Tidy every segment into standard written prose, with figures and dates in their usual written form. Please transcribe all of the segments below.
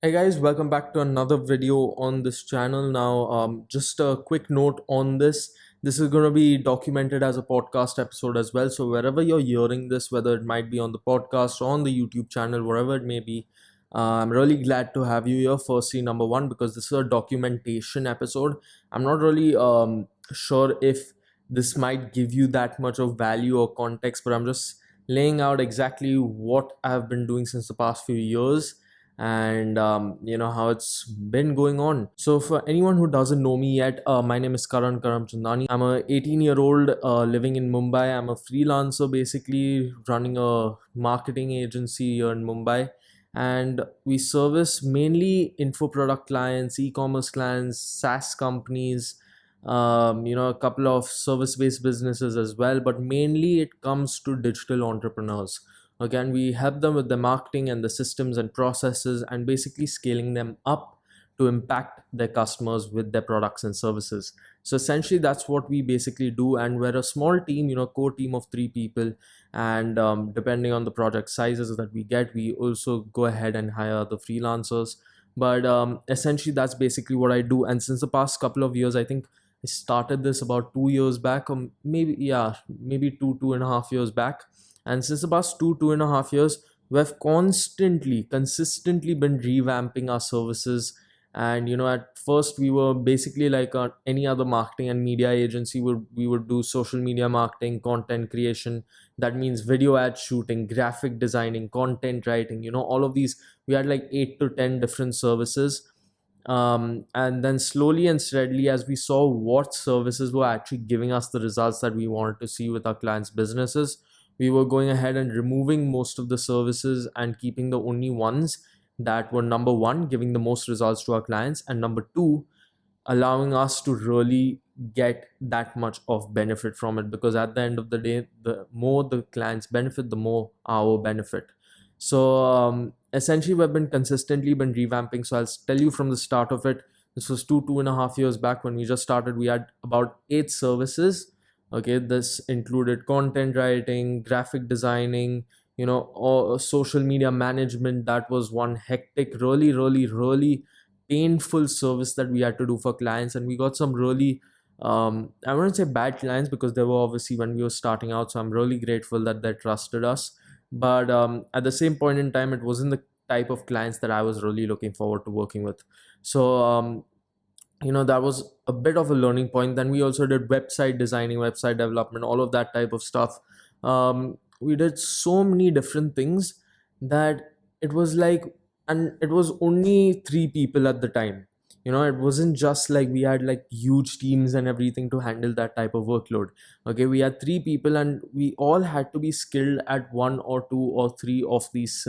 Hey guys, welcome back to another video on this channel. Now, just a quick note on this. This is going to be documented as a podcast episode as well. So wherever you're hearing this, whether it might be on the podcast or on the YouTube channel, wherever it may be, I'm really glad to have you here. Firstly, number one, because this is a documentation episode. I'm not really sure if this might give you that much of value or context, but I'm just laying out exactly what I've been doing since the past few years and how it's been going on. So for anyone who doesn't know me yet, my name is Karamchandani. I'm a 18-year-old living in Mumbai. I'm a freelancer, basically running a marketing agency here in Mumbai, and we service mainly info product clients, e-commerce clients, SaaS companies, a couple of service-based businesses as well, but mainly it comes to digital entrepreneurs. Again, we help them with the marketing and the systems and processes and basically scaling them up to impact their customers with their products and services. So essentially that's what we basically do, and we're a small team, core team of 3 people, and depending on the project sizes that we get, we also go ahead and hire the freelancers. But essentially that's basically what I do. And since the past couple of years, I think I started this about 2 years back, or maybe 2.5 years back. And since the past 2.5 years, we've consistently been revamping our services. And at first we were basically like any other marketing and media agency. We would do social media marketing, content creation. That means video ad shooting, graphic designing, content writing. All of these. We had like 8 to 10 different services. And then slowly and steadily, as we saw what services were actually giving us the results that we wanted to see with our clients' businesses, we were going ahead and removing most of the services and keeping the only ones that were, number one, giving the most results to our clients, and number two, allowing us to really get that much of benefit from it. Because at the end of the day, the more the clients benefit, the more our benefit. So essentially we've been consistently been revamping. So I'll tell you from the start of it. This was 2.5 years back when we just started. We had about 8 services. Okay, this included content writing, graphic designing, or social media management. That was one hectic, really painful service that we had to do for clients. And we got some really I wouldn't say bad clients, because they were obviously when we were starting out, so I'm really grateful that they trusted us. But at the same point in time, it wasn't the type of clients that I was really looking forward to working with. So that was a bit of a learning point. Then we also did website designing, website development, all of that type of stuff. We did so many different things that it was like, and it was only 3 people at the time. It wasn't just like we had like huge teams and everything to handle that type of workload. Okay, we had 3 people, and we all had to be skilled at 1 or 2 or 3 of these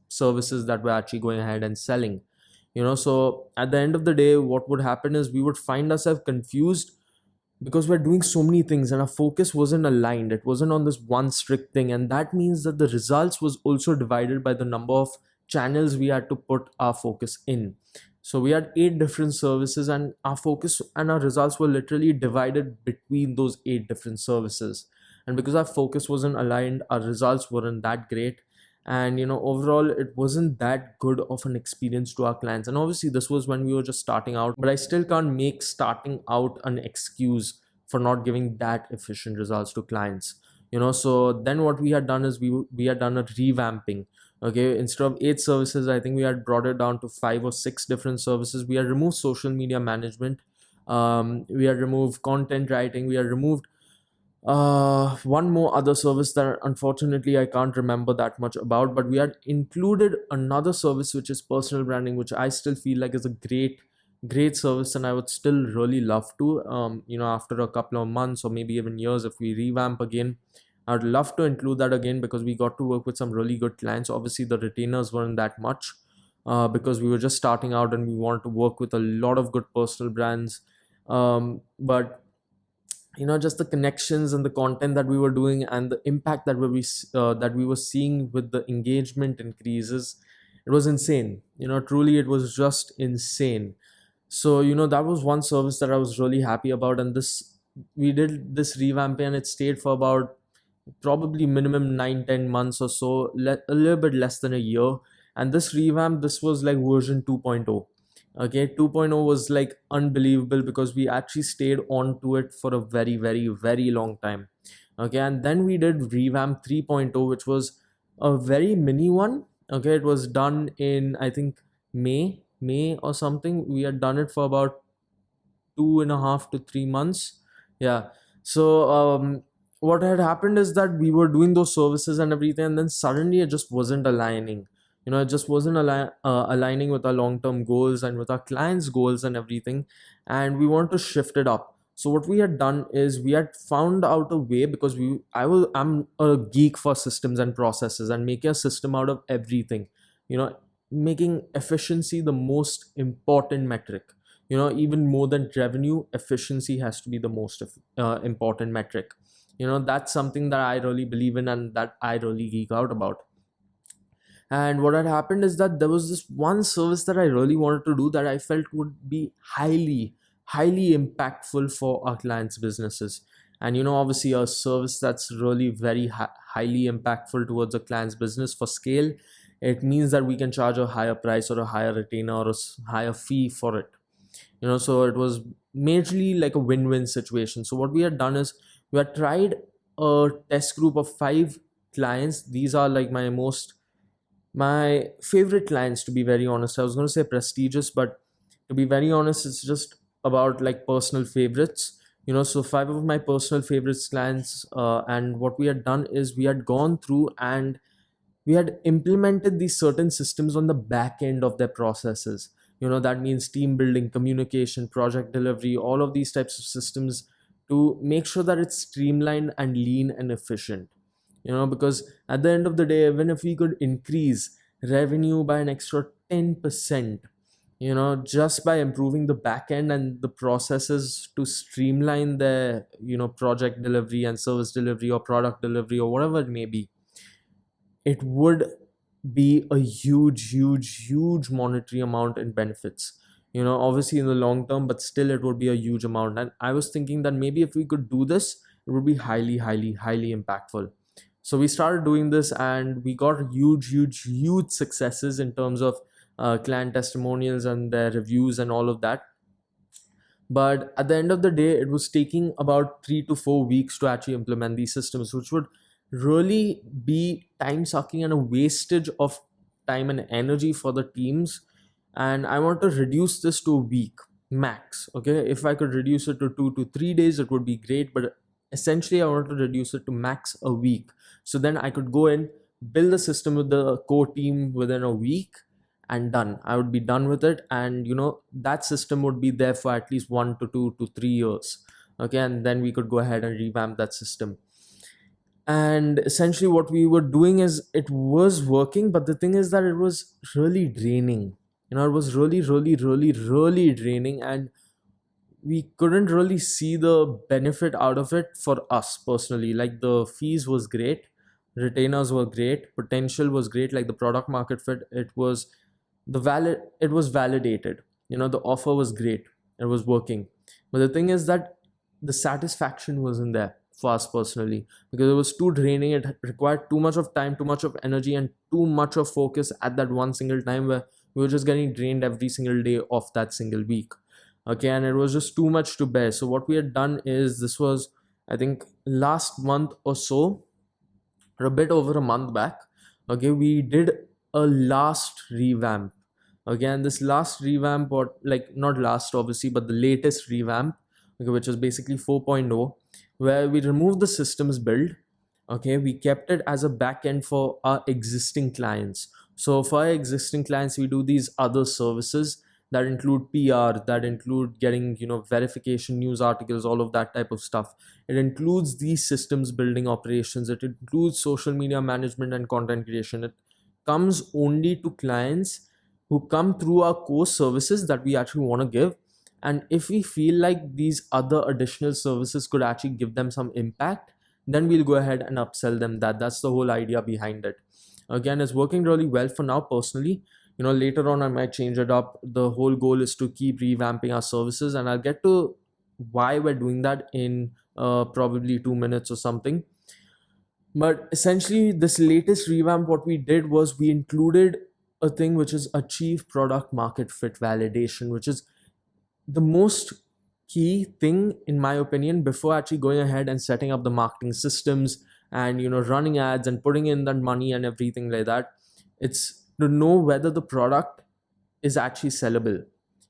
services that we're actually going ahead and selling. So at the end of the day, what would happen is we would find ourselves confused, because we're doing so many things and our focus wasn't aligned. It wasn't on this one strict thing, and that means that the results was also divided by the number of channels we had to put our focus in. So we had 8 different services, and our focus and our results were literally divided between those 8 different services. And because our focus wasn't aligned, our results weren't that great. And overall it wasn't that good of an experience to our clients. And obviously this was when we were just starting out, but I still can't make starting out an excuse for not giving that efficient results to clients. So then what we had done is we had done a revamping. Okay, instead of 8 services, I think we had brought it down to 5 or 6 different services. We had removed social media management, we had removed content writing, we had removed one more other service that unfortunately I can't remember that much about, but we had included another service which is personal branding, which I still feel like is a great service, and I would still really love to after a couple of months or maybe even years, if we revamp again, I would love to include that again, because we got to work with some really good clients. Obviously the retainers weren't that much, because we were just starting out and we wanted to work with a lot of good personal brands. But just the connections and the content that we were doing and the impact that we were seeing with the engagement increases, it was insane. Truly it was just insane. So that was one service that I was really happy about. And this we did this revamp, and it stayed for about probably minimum 9-10 months or so, a little bit less than a year. And this revamp, this was like version 2.0. Okay, 2.0 was like unbelievable because we actually stayed on to it for a very, very, very long time. Okay, and then we did revamp 3.0, which was a very mini one. Okay, it was done in, I think, May or something. We had done it for about 2.5 to 3 months. Yeah. So what had happened is that we were doing those services and everything, and then suddenly it just wasn't aligning. It just wasn't aligning with our long-term goals and with our clients' goals and everything, and we want to shift it up. So what we had done is we had found out a way, because I'm a geek for systems and processes and making a system out of everything. You know, making efficiency the most important metric. Even more than revenue, efficiency has to be the most important metric. That's something that I really believe in and that I really geek out about. And what had happened is that there was this one service that I really wanted to do that I felt would be highly impactful for our clients' businesses. And obviously, a service that's really very highly impactful towards a client's business for scale, it means that we can charge a higher price or a higher retainer or a higher fee for it. So it was majorly like a win-win situation. So what we had done is we had tried a test group of 5 clients. These are like my favorite clients, to be very honest. I was going to say prestigious, but to be very honest, it's just about like personal favorites. So 5 of my personal favorites clients, and what we had done is we had gone through and we had implemented these certain systems on the back end of their processes. That means team building, communication, project delivery, all of these types of systems, to make sure that it's streamlined and lean and efficient. Because at the end of the day, even if we could increase revenue by an extra 10%, just by improving the back end and the processes to streamline their project delivery and service delivery or product delivery or whatever it may be, it would be a huge monetary amount in benefits. Obviously in the long term, but still it would be a huge amount. And I was thinking that maybe if we could do this, it would be highly impactful. So we started doing this and we got huge successes in terms of client testimonials and their reviews and all of that. But at the end of the day, it was taking about 3 to 4 weeks to actually implement these systems, which would really be time sucking and a wastage of time and energy for the teams. And I want to reduce this to a week max. Okay, if I could reduce it to 2 to 3 days, it would be great, but essentially I want to reduce it to max a week, so then I could go in, build a system with the core team within a week, and done. I would be done with it, and that system would be there for at least 1 to 2 to 3 years. Okay, and then we could go ahead and revamp that system. And essentially what we were doing is it was working, but the thing is that it was really draining. It was really draining, and we couldn't really see the benefit out of it for us personally. Like, the fees was great, retainers were great, potential was great, like the product market fit, it was validated. The offer was great, it was working. But the thing is that the satisfaction wasn't there for us personally, because it was too draining. It required too much of time, too much of energy, and too much of focus at that one single time, where we were just getting drained every single day of that single week. Okay, and it was just too much to bear. So what we had done is, this was, I think, last month or so, or a bit over a month back. Okay, we did a last revamp. Again, this last revamp, or like not last obviously, but the latest revamp, okay, which was basically 4.0, where we removed the systems build. Okay, we kept it as a backend for our existing clients. So for our existing clients, we do these other services that include PR, that include getting verification, news articles, all of that type of stuff. It includes these systems building operations. It includes social media management and content creation. It comes only to clients who come through our core services that we actually want to give. And if we feel like these other additional services could actually give them some impact, then we'll go ahead and upsell them that. That's the whole idea behind it. Again, it's working really well for now personally. Later on I might change it up. The whole goal is to keep revamping our services, and I'll get to why we're doing that in probably 2 minutes or something. But essentially, this latest revamp, what we did was we included a thing which is achieve product market fit validation, which is the most key thing in my opinion before actually going ahead and setting up the marketing systems and running ads and putting in that money and everything like that. It's to know whether the product is actually sellable,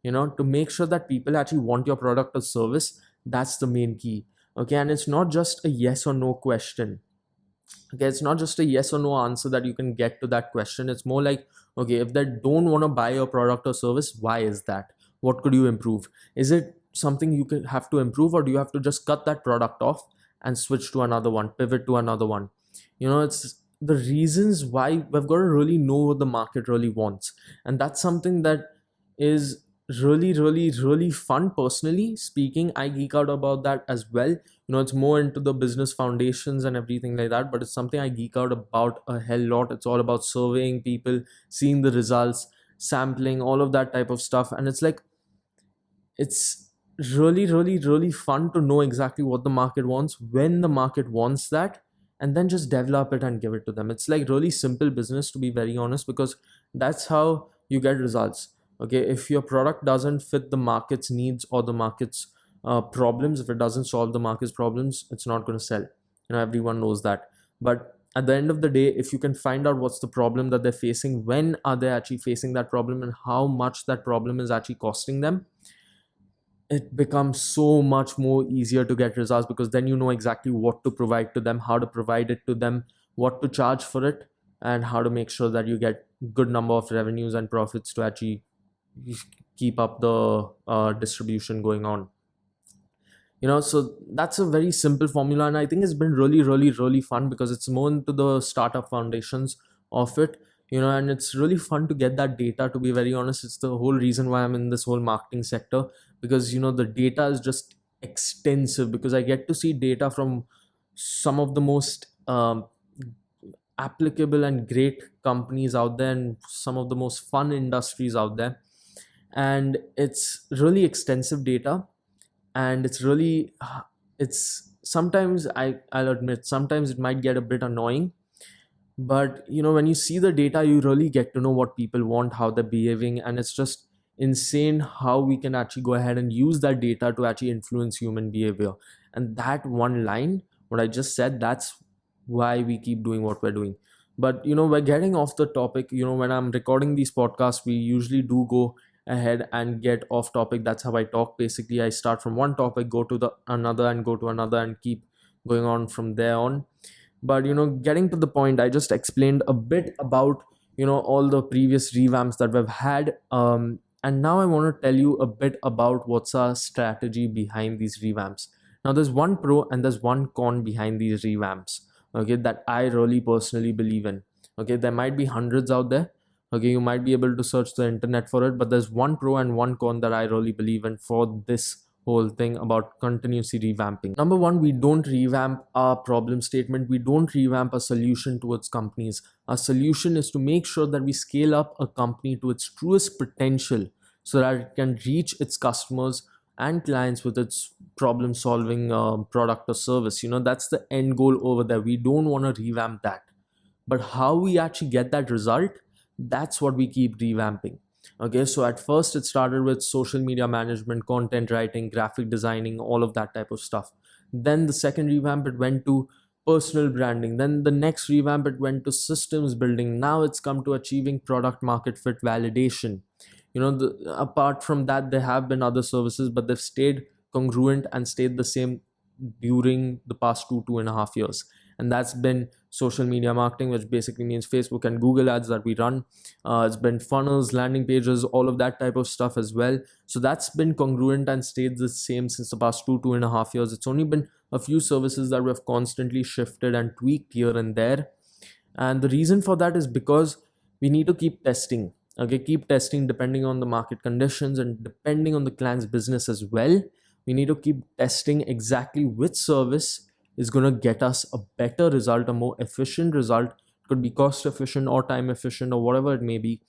to make sure that people actually want your product or service. That's the main key. Okay, and it's not just a yes or no question. Okay, it's not just a yes or no answer that you can get to that question. It's more like, okay, if they don't want to buy your product or service, why is that? What could you improve? Is it something you could have to improve, or do you have to just cut that product off and switch to another one, pivot to another one? It's the reasons why we've got to really know what the market really wants. And that's something that is really, really, really fun. Personally speaking, I geek out about that as well. It's more into the business foundations and everything like that, but it's something I geek out about a hell lot. It's all about surveying people, seeing the results, sampling, all of that type of stuff. And it's like, it's really, really, really fun to know exactly what the market wants, when the market wants that, and then just develop it and give it to them. It's like really simple business, to be very honest, because that's how you get results. Okay, if your product doesn't fit the market's needs or the market's problems, if it doesn't solve the market's problems, it's not going to sell. Everyone knows that. But at the end of the day, if you can find out what's the problem that they're facing, when are they actually facing that problem, and how much that problem is actually costing them, it becomes so much more easier to get results, because then you know exactly what to provide to them, how to provide it to them, what to charge for it, and how to make sure that you get good number of revenues and profits to actually keep up the distribution going on. So that's a very simple formula, and I think it's been really, really, really fun, because it's more into the startup foundations of it. And it's really fun to get that data, to be very honest. It's the whole reason why I'm in this whole marketing sector, because the data is just extensive, because I get to see data from some of the most applicable and great companies out there, and some of the most fun industries out there. And it's really extensive data, and it's sometimes, I'll admit, sometimes it might get a bit annoying. But when you see the data, you really get to know what people want, how they're behaving, and it's just insane how we can actually go ahead and use that data to actually influence human behavior. And that one line, what I just said, that's why we keep doing what we're doing. But we're getting off the topic. When I'm recording these podcasts, we usually do go ahead and get off topic. That's how I talk. Basically, I start from one topic, go to the another, and go to another, and keep going on from there on. But getting to the point, I just explained a bit about all the previous revamps that we've had, and now I want to tell you a bit about what's our strategy behind these revamps. Now, there's one pro and there's one con behind these revamps, okay, that I really personally believe in. Okay, there might be hundreds out there. Okay, you might be able to search the internet for it, but there's one pro and one con that I really believe in for this whole thing about continuously revamping. Number one, we don't revamp our problem statement. We don't revamp a solution towards companies. Our solution is to make sure that we scale up a company to its truest potential, so that it can reach its customers and clients with its problem solving product or service. That's the end goal over there. We don't want to revamp that. But how we actually get that result, that's what we keep revamping. Okay, so at first it started with social media management, content writing, graphic designing, all of that type of stuff. Then the second revamp, it went to personal branding. Then the next revamp, it went to systems building. Now it's come to achieving product market fit validation. Apart from that, there have been other services, but they've stayed congruent and stayed the same during the past 2.5 years. And that's been social media marketing, which basically means Facebook and Google ads that we run. It's been funnels, landing pages, all of that type of stuff as well. So that's been congruent and stayed the same since the past 2.5 years. It's only been a few services that we've constantly shifted and tweaked here and there. And the reason for that is because we need to keep testing. Okay, keep testing depending on the market conditions and depending on the client's business as well. We need to keep testing exactly which service is going to get us a better result, a more efficient result. It could be cost efficient or time efficient or whatever it may be.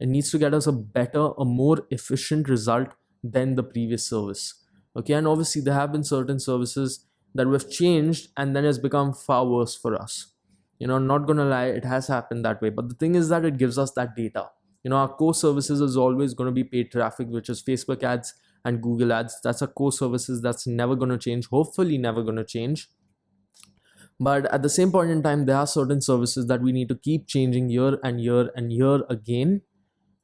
It needs to get us a better, a more efficient result than the previous service. Okay, and obviously there have been certain services that we've changed and then it's become far worse for us. Not gonna lie, it has happened that way. But the thing is that it gives us that data. Our core services is always going to be paid traffic, which is Facebook ads and Google ads. That's our core services. That's never going to change, hopefully never going to change. But at the same point in time, there are certain services that we need to keep changing year and year and year again.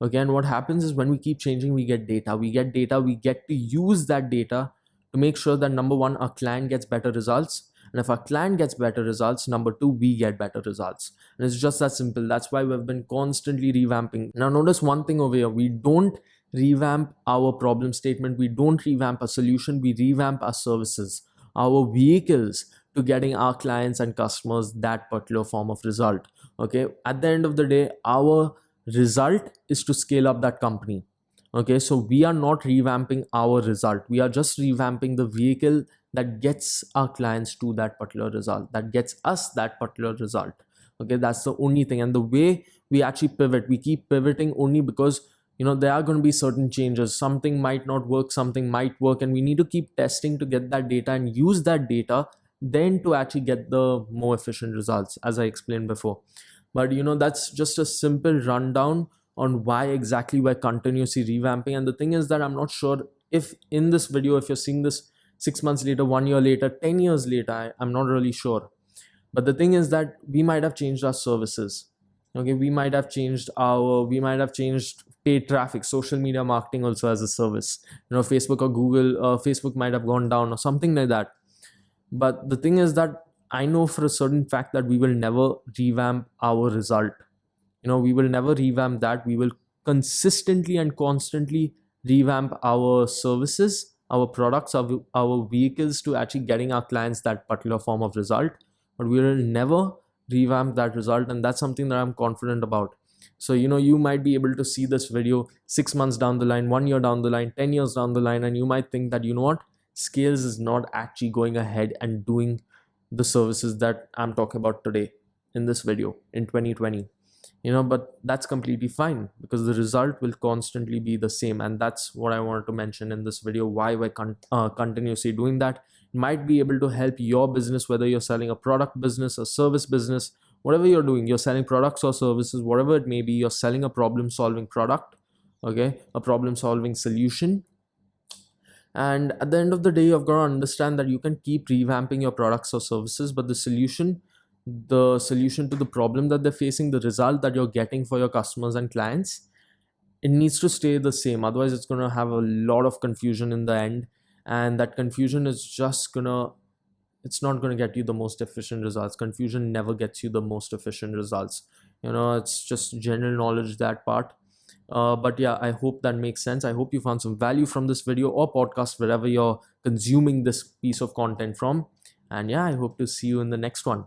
Again, what happens is when we keep changing, we get data. We get to use that data to make sure that number one, our client gets better results. And if our client gets better results, number two, we get better results. And it's just that simple. That's why we've been constantly revamping. Now, notice one thing over here. We don't revamp our problem statement. We don't revamp a solution. We revamp our services, our vehicles to getting our clients and customers that particular form of result. Okay. At the end of the day, our result is to scale up that company. Okay, so we are not revamping our result. We are just revamping the vehicle that gets our clients to that particular result, that gets us that particular result. Okay, that's the only thing. And the way we actually pivot, we keep pivoting only because there are going to be certain changes. Something might not work, something might work, and we need to keep testing to get that data and use that data then to actually get the more efficient results, as I explained before. But that's just a simple rundown on why exactly we're continuously revamping. And the thing is that I'm not sure if in this video, if you're seeing this 6 months later, 1 year later, 10 years later, I'm not really sure. But the thing is that we might have changed our services. Okay, we might have changed paid traffic, social media marketing also as a service. Facebook or Google, Facebook might have gone down or something like that. But the thing is that I know for a certain fact that we will never revamp our result. We will never revamp that. We will consistently and constantly revamp our services, our products, our vehicles to actually getting our clients that particular form of result. But we will never revamp that result. And that's something that I'm confident about. So, you might be able to see this video 6 months down the line, 1 year down the line, 10 years down the line, and you might think that, what? Scales is not actually going ahead and doing the services that I'm talking about today in this video in 2020. But that's completely fine because the result will constantly be the same. And that's what I wanted to mention in this video, why we're continuously doing that. It might be able to help your business, whether you're selling a product business, a service business, whatever you're doing, you're selling products or services, whatever it may be, you're selling a problem solving product, okay, a problem solving solution. And at the end of the day, you've got to understand that you can keep revamping your products or services, but the solution to the problem that they're facing, the result that you're getting for your customers and clients, it needs to stay the same. Otherwise, it's going to have a lot of confusion in the end. And that confusion is just it's not going to get you the most efficient results. Confusion never gets you the most efficient results. It's just general knowledge, that part. But yeah, I hope that makes sense. I hope you found some value from this video or podcast, wherever you're consuming this piece of content from. And yeah, I hope to see you in the next one.